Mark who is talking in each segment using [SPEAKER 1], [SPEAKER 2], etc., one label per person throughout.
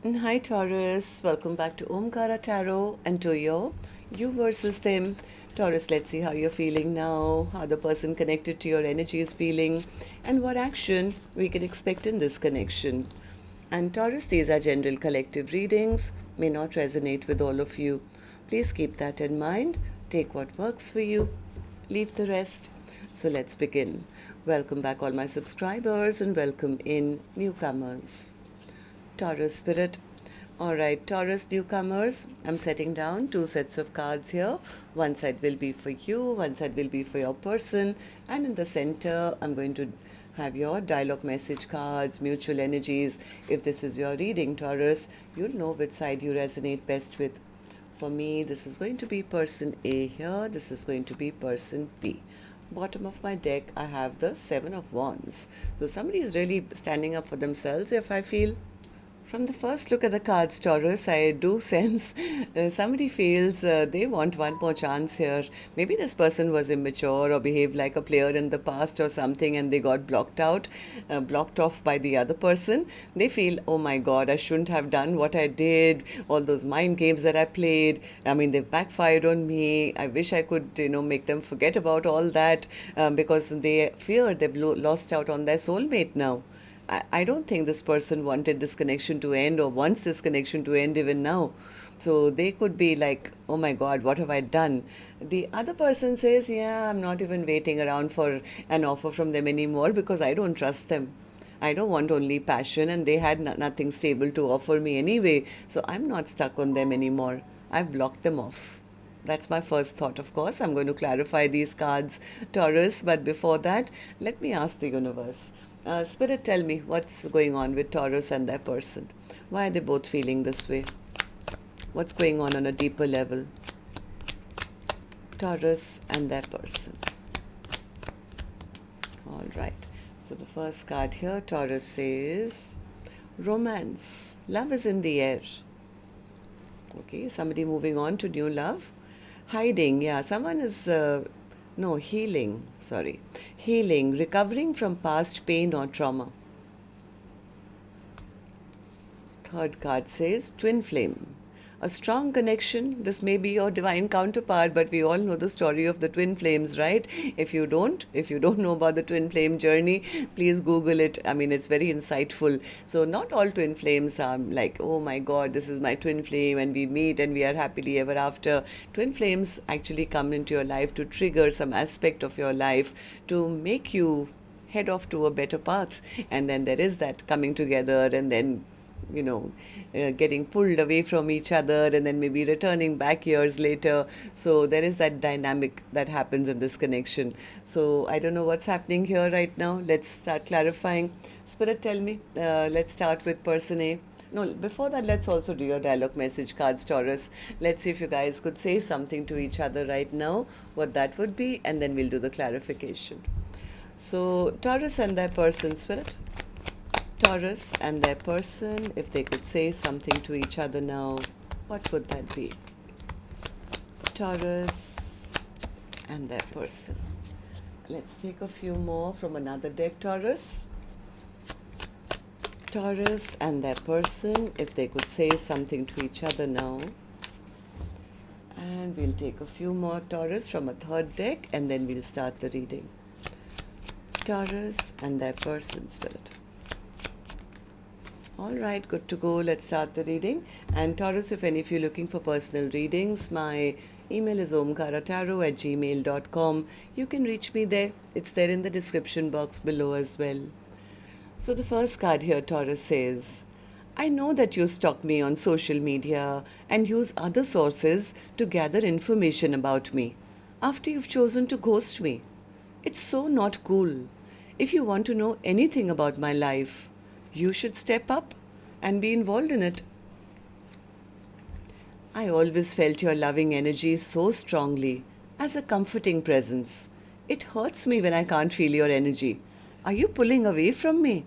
[SPEAKER 1] Hi Taurus, welcome back to Omkaratarot and to your you versus them. Taurus, let's see how you're feeling now, how the person connected to your energy is feeling, and what action we can expect in this connection. And Taurus, these are general collective readings, may not resonate with all of you. Please keep that in mind. Take what works for you, leave the rest. So let's begin. Welcome back, all my subscribers, and welcome in newcomers. Taurus spirit. Alright, Taurus newcomers, I'm setting down two sets of cards here. One side will be for you, one side will be for your person, and in the center, I'm going to have your dialogue message cards, mutual energies. If this is your reading, Taurus, you'll know which side you resonate best with. For me, this is going to be person A here, this is going to be person B. Bottom of my deck, I have the Seven of Wands. So somebody is really standing up for themselves, if I feel. From the first look at the cards, Taurus, I do sense somebody feels they want one more chance here. Maybe this person was immature or behaved like a player in the past or something, and they got blocked off by the other person. They feel, oh my God, I shouldn't have done what I did, all those mind games that I played. I mean, they've backfired on me. I wish I could, make them forget about all that because they fear they've lost out on their soulmate now. I don't think this person wanted this connection to end or wants this connection to end even now. So they could be like, oh my God, what have I done? The other person says, yeah, I'm not even waiting around for an offer from them anymore because I don't trust them. I don't want only passion, and they had nothing stable to offer me anyway. So I'm not stuck on them anymore. I've blocked them off. That's my first thought, of course. I'm going to clarify these cards, Taurus. But before that, let me ask the universe. Spirit, tell me what's going on with Taurus and their person. Why are they both feeling this way? What's going on a deeper level? Taurus and their person. All right. So the first card here, Taurus says, romance. Love is in the air. Okay, somebody moving on to new love. Hiding, yeah, someone is... healing, Healing, recovering from past pain or trauma. Third card says twin flame. A strong connection. This may be your divine counterpart, but we all know the story of the twin flames, right? If you don't know about the twin flame journey, please Google it. I mean, it's very insightful. So not all twin flames are like, oh my God, this is my twin flame and we meet and we are happily ever after. Twin flames actually come into your life to trigger some aspect of your life to make you head off to a better path. And then there is that coming together and then getting pulled away from each other and then maybe returning back years later. So there is that dynamic that happens in this connection. So I don't know what's happening here right now. Let's start clarifying. Spirit, tell me. Let's start with person A. No, before that, let's also do your dialogue message cards, Taurus. Let's see if you guys could say something to each other right now, what that would be, and then we'll do the clarification. So Taurus and their person, Spirit. Taurus and their person, if they could say something to each other now, what would that be? Taurus and their person. Let's take a few more from another deck, Taurus. Taurus and their person, if they could say something to each other now. And we'll take a few more, Taurus, from a third deck, and then we'll start the reading. Taurus and their person, Spirit. All right, good to go. Let's start the reading. And Taurus, if any of you are looking for personal readings, my email is omkaratarot@gmail.com. You can reach me there. It's there in the description box below as well. So the first card here, Taurus, says, I know that you stalk me on social media and use other sources to gather information about me after you've chosen to ghost me. It's so not cool. If you want to know anything about my life, you should step up and be involved in it. I always felt your loving energy so strongly, as a comforting presence. It hurts me when I can't feel your energy. Are you pulling away from me?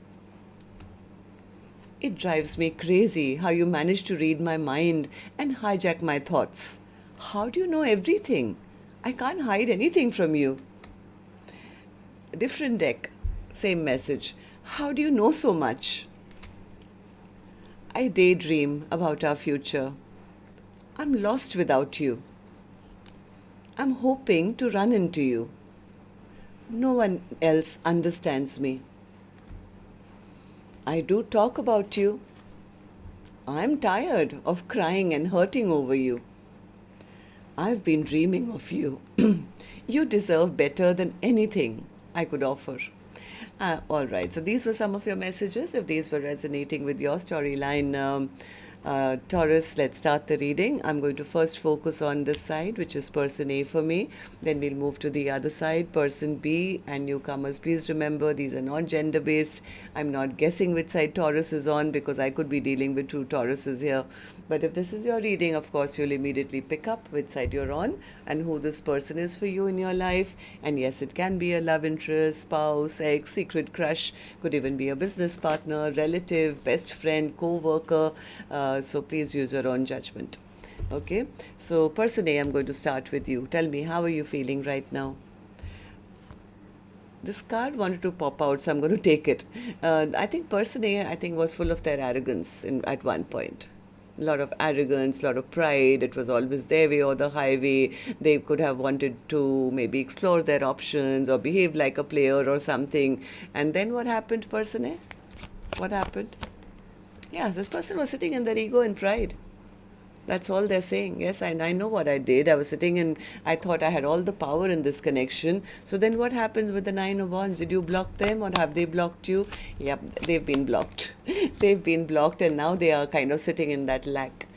[SPEAKER 1] It drives me crazy how you manage to read my mind and hijack my thoughts. How do you know everything? I can't hide anything from you. Different deck, same message. How do you know so much? I daydream about our future. I'm lost without you. I'm hoping to run into you. No one else understands me. I do talk about you. I'm tired of crying and hurting over you. I've been dreaming of you. You deserve better than anything I could offer. All right, so these were some of your messages. If these were resonating with your storyline, Taurus, let's start the reading. I'm going to first focus on this side, which is person A for me. Then we'll move to the other side, person B. And newcomers, please remember, these are not gender-based. I'm not guessing which side Taurus is on because I could be dealing with two Tauruses here. But if this is your reading, of course, you'll immediately pick up which side you're on and who this person is for you in your life. And yes, it can be a love interest, spouse, ex, secret crush, could even be a business partner, relative, best friend, co-worker. So please use your own judgment. Okay, so person A, I'm going to start with you. Tell me, how are you feeling right now? This card wanted to pop out, so I'm going to take it. I think person A, was full of their arrogance at one point. A lot of arrogance, a lot of pride. It was always their way or the highway. They could have wanted to maybe explore their options or behave like a player or something. And then what happened, person A? What happened? Yeah, this person was sitting in their ego and pride. That's all they're saying. Yes, I know what I did. I was sitting and I thought I had all the power in this connection. So then what happens with the Nine of Wands? Did you block them or have they blocked you? Yep, they've been blocked. They've been blocked and now they are kind of sitting in that lack.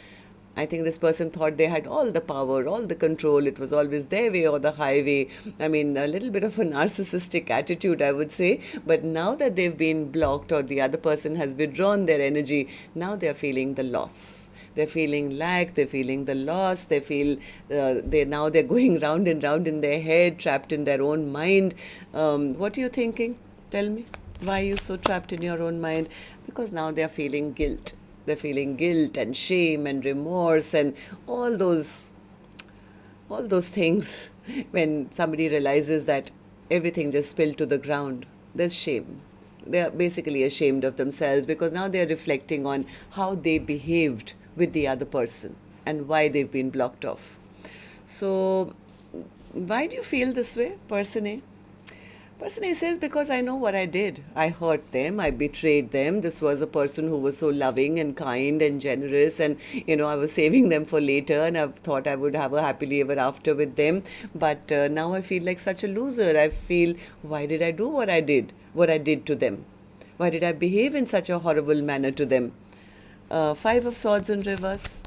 [SPEAKER 1] I think this person thought they had all the power, all the control. It was always their way or the highway. I mean, a little bit of a narcissistic attitude, I would say. But now that they've been blocked or the other person has withdrawn their energy, now they're feeling the loss. They're feeling lack, they're feeling the loss, they feel they're going round and round in their head, trapped in their own mind. What are you thinking? Tell me. Why are you so trapped in your own mind? Because now they're feeling guilt. They're feeling guilt and shame and remorse and all those things. When somebody realizes that everything just spilled to the ground, there's shame. They're basically ashamed of themselves because now they're reflecting on how they behaved with the other person and why they've been blocked off. So why do you feel this way, person A? Person A says, because I know what I did. I hurt them, I betrayed them. This was a person who was so loving and kind and generous, and I was saving them for later, and I thought I would have a happily ever after with them. But now I feel like such a loser. I feel, why did I do what I did to them? Why did I behave in such a horrible manner to them? Five of Swords in reverse.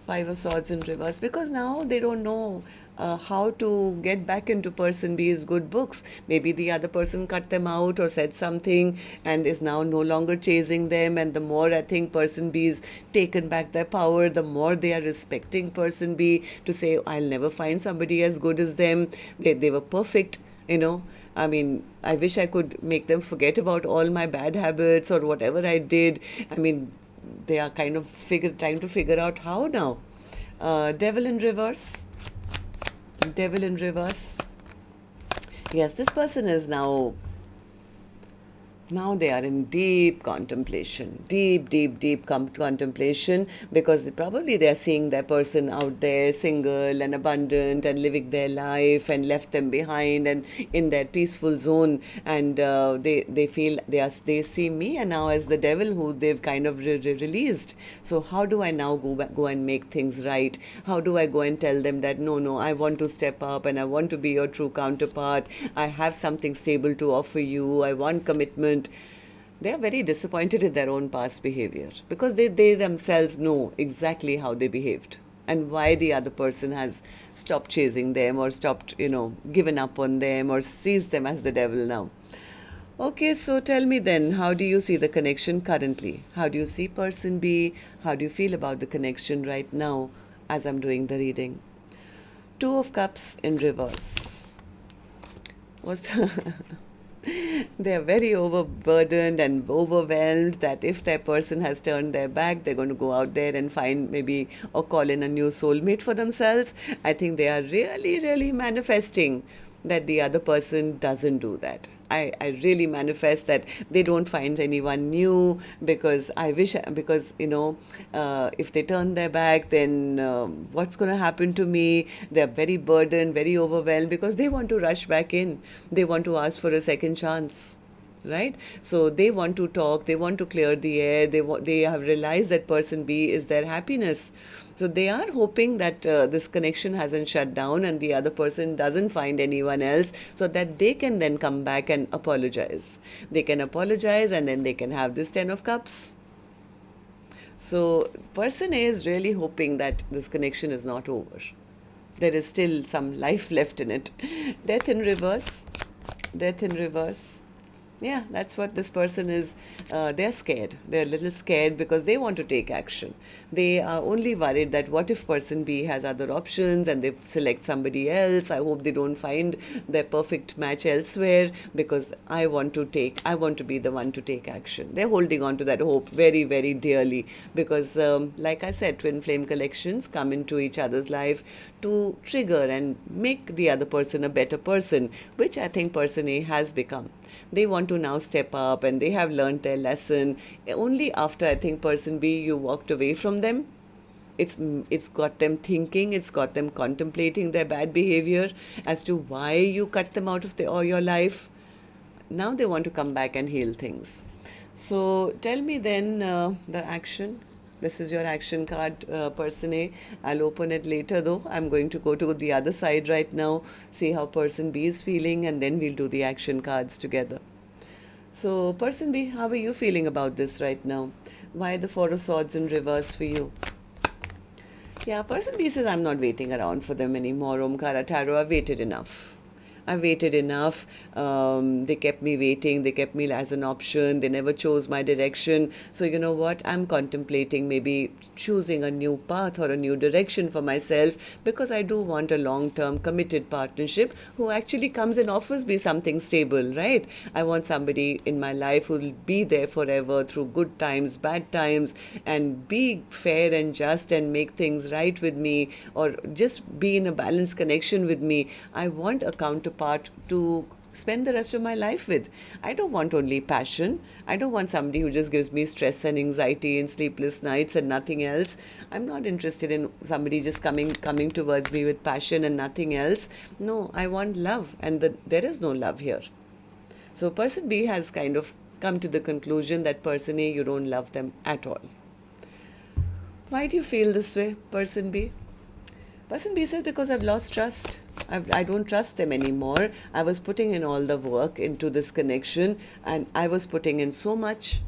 [SPEAKER 1] Five of Swords in reverse. Because now they don't know how to get back into person B's good books. Maybe the other person cut them out or said something and is now no longer chasing them. And the more I think person B is taken back their power, the more they are respecting person B to say, I'll never find somebody as good as them. They were perfect, I mean, I wish I could make them forget about all my bad habits or whatever I did. I mean, they are kind of trying to figure out how now. Devil in reverse. Devil in reverse. Yes, this person is now they are in deep contemplation, deep contemplation, because probably they are seeing their person out there single and abundant and living their life and left them behind and in their peaceful zone, and they feel they see me and now as the devil who they've kind of released. So how do I now go and make things right? How do I go and tell them that no, I want to step up and I want to be your true counterpart. I have something stable to offer you. I want commitment. They are very disappointed in their own past behavior because they themselves know exactly how they behaved and why the other person has stopped chasing them or stopped, given up on them or sees them as the devil now. Okay, so tell me then, how do you see the connection currently? How do you see person B? How do you feel about the connection right now as I'm doing the reading? Two of Cups in reverse. They are very overburdened and overwhelmed that if their person has turned their back, they're going to go out there and find maybe or call in a new soulmate for themselves. I think they are really manifesting that the other person doesn't do that. I really manifest that they don't find anyone new, because I wish, because if they turn their back, then what's going to happen to me? They're very burdened, very overwhelmed, because they want to rush back in. They want to ask for a second chance, right? So they want to talk, they want to clear the air, they have realized that person B is their happiness. So they are hoping that this connection hasn't shut down and the other person doesn't find anyone else, so that they can then come back and apologize. They can apologize, and then they can have this 10 of cups. So person A is really hoping that this connection is not over. There is still some life left in it. Death in reverse. Death in reverse. Yeah, that's what this person is. They're scared. They're a little scared because they want to take action. They are only worried that what if person B has other options and they select somebody else? I hope they don't find their perfect match elsewhere, because I want to be the one to take action. They're holding on to that hope very, very dearly, because like I said, twin flame collections come into each other's life to trigger and make the other person a better person, which I think person A has become. They want to now step up, and they have learned their lesson. Only after, I think, person B, you walked away from them, it's got them thinking, it's got them contemplating their bad behavior as to why you cut them out of your life. Now they want to come back and heal things. So tell me then the action. This is your action card, person A. I'll open it later though. I'm going to go to the other side right now, see how person B is feeling, and then we'll do the action cards together. So person B, how are you feeling about this right now? Why the Four of Swords in reverse for you? Yeah, person B says, I'm not waiting around for them anymore, Omkaratarot. I've waited enough. I've waited enough. They kept me waiting. They kept me as an option. They never chose my direction. So you know what? I'm contemplating maybe choosing a new path or a new direction for myself, because I do want a long-term committed partnership who actually comes and offers me something stable, right? I want somebody in my life who will be there forever through good times, bad times, and be fair and just and make things right with me, or just be in a balanced connection with me. I want a counterpart to spend the rest of my life with. I don't want only passion. I don't want somebody who just gives me stress and anxiety and sleepless nights and nothing else. I'm not interested in somebody just coming towards me with passion and nothing else. No, I want love, and there is no love here. So person B has kind of come to the conclusion that person A, you don't love them at all. Why do you feel this way, person B? Person B says, because I've lost trust. I don't trust them anymore. I was putting in all the work into this connection, and I was putting in so much.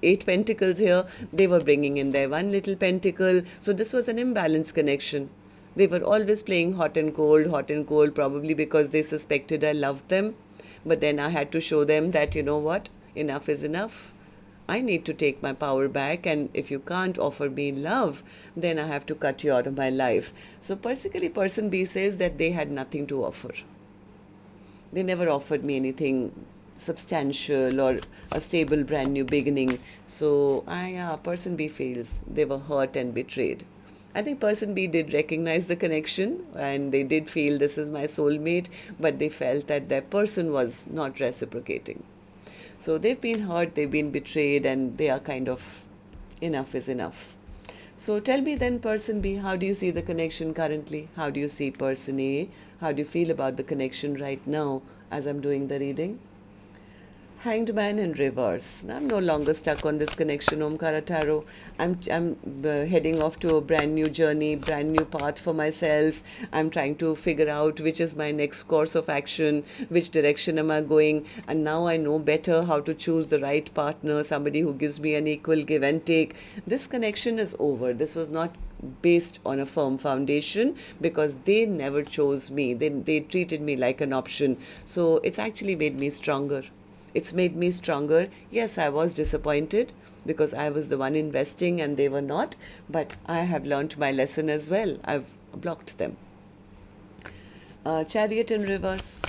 [SPEAKER 1] 8 pentacles here. They were bringing in their one little pentacle. So this was an imbalanced connection. They were always playing hot and cold, probably because they suspected I loved them. But then I had to show them that, you know what, enough is enough. I need to take my power back, and if you can't offer me love, then I have to cut you out of my life. So basically, person B says that they had nothing to offer. They never offered me anything substantial or a stable brand new beginning. So person B feels they were hurt and betrayed. I think person B did recognize the connection, and they did feel this is my soulmate, but they felt that their person was not reciprocating. So they've been hurt, they've been betrayed, and they are kind of, enough is enough. So tell me then, person B, how do you see the connection currently? How do you see person A? How do you feel about the connection right now as I'm doing the reading? Hanged Man in reverse. I'm no longer stuck on this connection, Omkaratarot. I'm heading off to a brand new journey, brand new path for myself. I'm trying to figure out which is my next course of action, which direction am I going, and now I know better how to choose the right partner, somebody who gives me an equal give and take. This connection is over. This was not based on a firm foundation, because they never chose me. They treated me like an option. So it's actually made me stronger. It's made me stronger. Yes, I was disappointed because I was the one investing and they were not, but I have learned my lesson as well. I've blocked them. Chariot in reverse.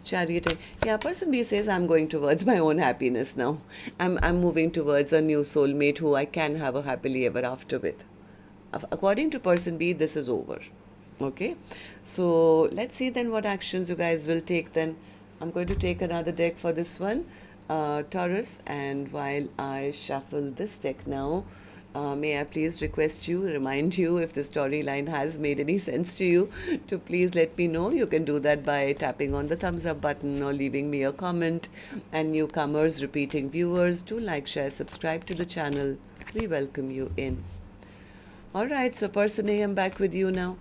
[SPEAKER 1] Yeah, person B says, I'm going towards my own happiness now. I'm moving towards a new soulmate who I can have a happily ever after with. According to person B, this is over. Okay, so let's see then what actions you guys will take then. I'm going to take another deck for this one, Taurus, and while I shuffle this deck now, may I please request you, remind you, if the storyline has made any sense to you, to please let me know. You can do that by tapping on the thumbs up button or leaving me a comment. And newcomers, repeating viewers, do like, share, subscribe to the channel. We welcome you in. Alright, so person A, I'm back with you now.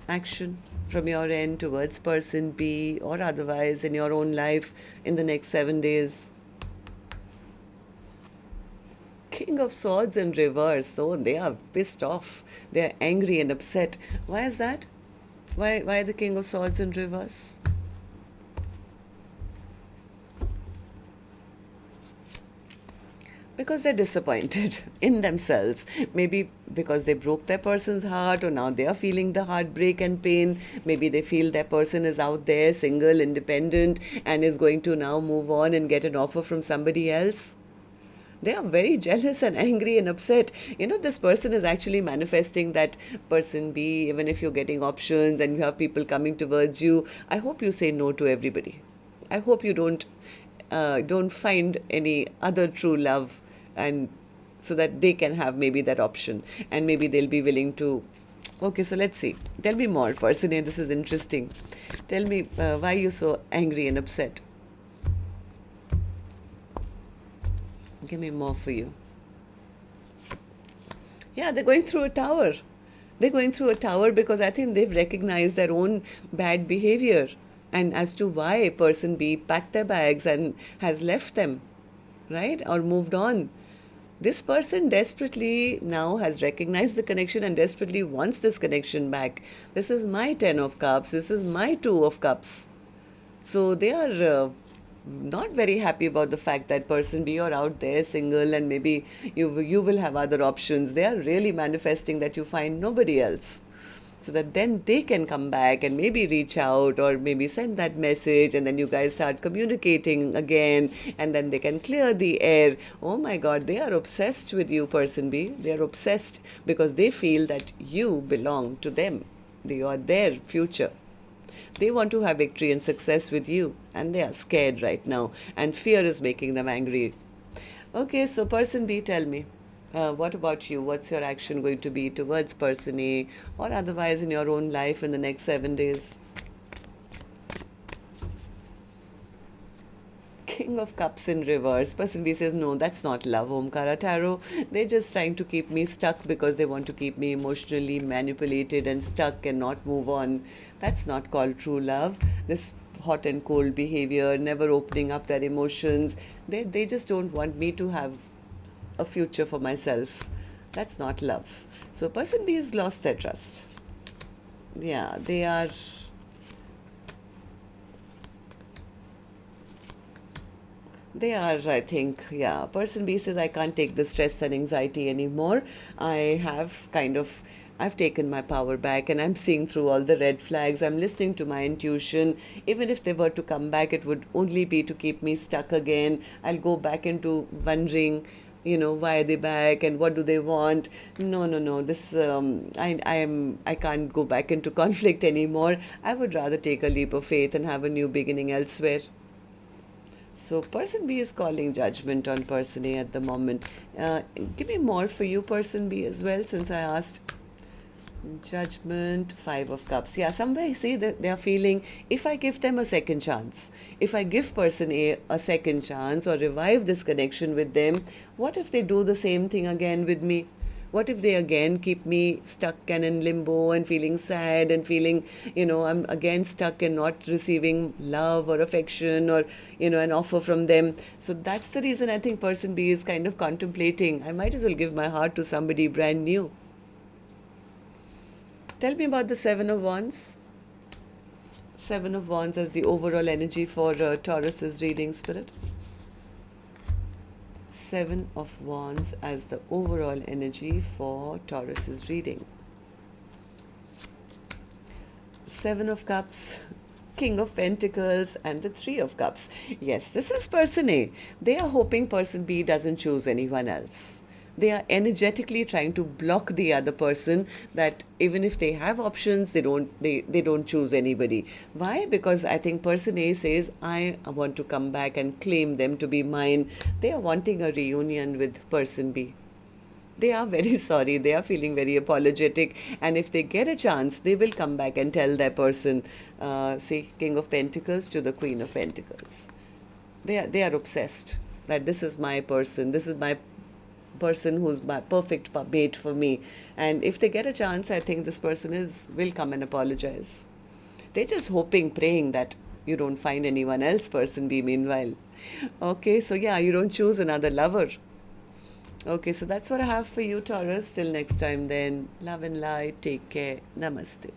[SPEAKER 1] Action from your end towards person B or otherwise in your own life in the next 7 days. King of Swords in reverse. Oh, they are pissed off. They are angry and upset. Why is that? Why the King of Swords in reverse? Because they're disappointed in themselves. Maybe because they broke their person's heart, or now they are feeling the heartbreak and pain. Maybe they feel their person is out there, single, independent, and is going to now move on and get an offer from somebody else. They are very jealous and angry and upset. You know, this person is actually manifesting that person B. Even if you're getting options and you have people coming towards you, I hope you say no to everybody. I hope you don't find any other true love, and so that they can have maybe that option, and maybe they'll be willing to. Okay, so let's see. Tell me more, person A. This is interesting. Tell me why you're so angry and upset. Give me more for you. Yeah, they're going through a tower. They're going through a tower because I think they've recognized their own bad behavior, and as to why person B packed their bags and has left them, right? Or moved on. This person desperately now has recognized the connection and desperately wants this connection back. This is my 10 of cups. This is my 2 of cups. So they are not very happy about the fact that person B, you're out there single, and maybe you will have other options. They are really manifesting that you find nobody else, so that then they can come back and maybe reach out or maybe send that message, and then you guys start communicating again, and then they can clear the air. Oh my God, they are obsessed with you, person B. They are obsessed because they feel that you belong to them. You are their future. They want to have victory and success with you, and they are scared right now, and fear is making them angry. Okay, so person B, tell me. What about you? What's your action going to be towards person A or otherwise in your own life in the next 7 days? King of Cups in reverse. Person B says, no, that's not love, Omkaratarot. They're just trying to keep me stuck because they want to keep me emotionally manipulated and stuck and not move on. That's not called true love. This hot and cold behavior, never opening up their emotions. They just don't want me to have a future for myself. That's not love. So person B has lost their trust. Yeah, they are. They are, I think, yeah. Person B says, I can't take the stress and anxiety anymore. I've taken my power back, and I'm seeing through all the red flags. I'm listening to my intuition. Even if they were to come back, it would only be to keep me stuck again. I'll go back into wondering, why are they back and what do they want? No. This I can't go back into conflict anymore. I would rather take a leap of faith and have a new beginning elsewhere. So person B is calling judgment on person A at the moment. Give me more for you, person B, as well, since I asked. Judgment, 5 of Cups. Yeah, somewhere see that they are feeling, if I give them a second chance, if I give person A a second chance or revive this connection with them, what if they do the same thing again with me? What if they again keep me stuck and in limbo and feeling sad and feeling, I'm again stuck and not receiving love or affection or, an offer from them. So that's the reason I think person B is kind of contemplating, I might as well give my heart to somebody brand new. Tell me about the 7 of Wands. 7 of Wands as the overall energy for Taurus's reading, Spirit. 7 of Wands as the overall energy for Taurus's reading. 7 of Cups, King of Pentacles, and the 3 of Cups. Yes, this is person A. They are hoping person B doesn't choose anyone else. They are energetically trying to block the other person, that even if they have options, they don't choose anybody. Why? Because I think person A says, I want to come back and claim them to be mine. They are wanting a reunion with person B. They are very sorry, they are feeling very apologetic, and if they get a chance, they will come back and tell their person. See, King of Pentacles to the Queen of Pentacles. They are obsessed that this is my person, this is my person who's my perfect mate for me. And if they get a chance, I think this person will come and apologize. They're just hoping, praying that you don't find anyone else, person B, meanwhile. Okay, so yeah, you don't choose another lover. Okay, so that's what I have for you, Taurus. Till next time then, love and light. Take care. Namaste.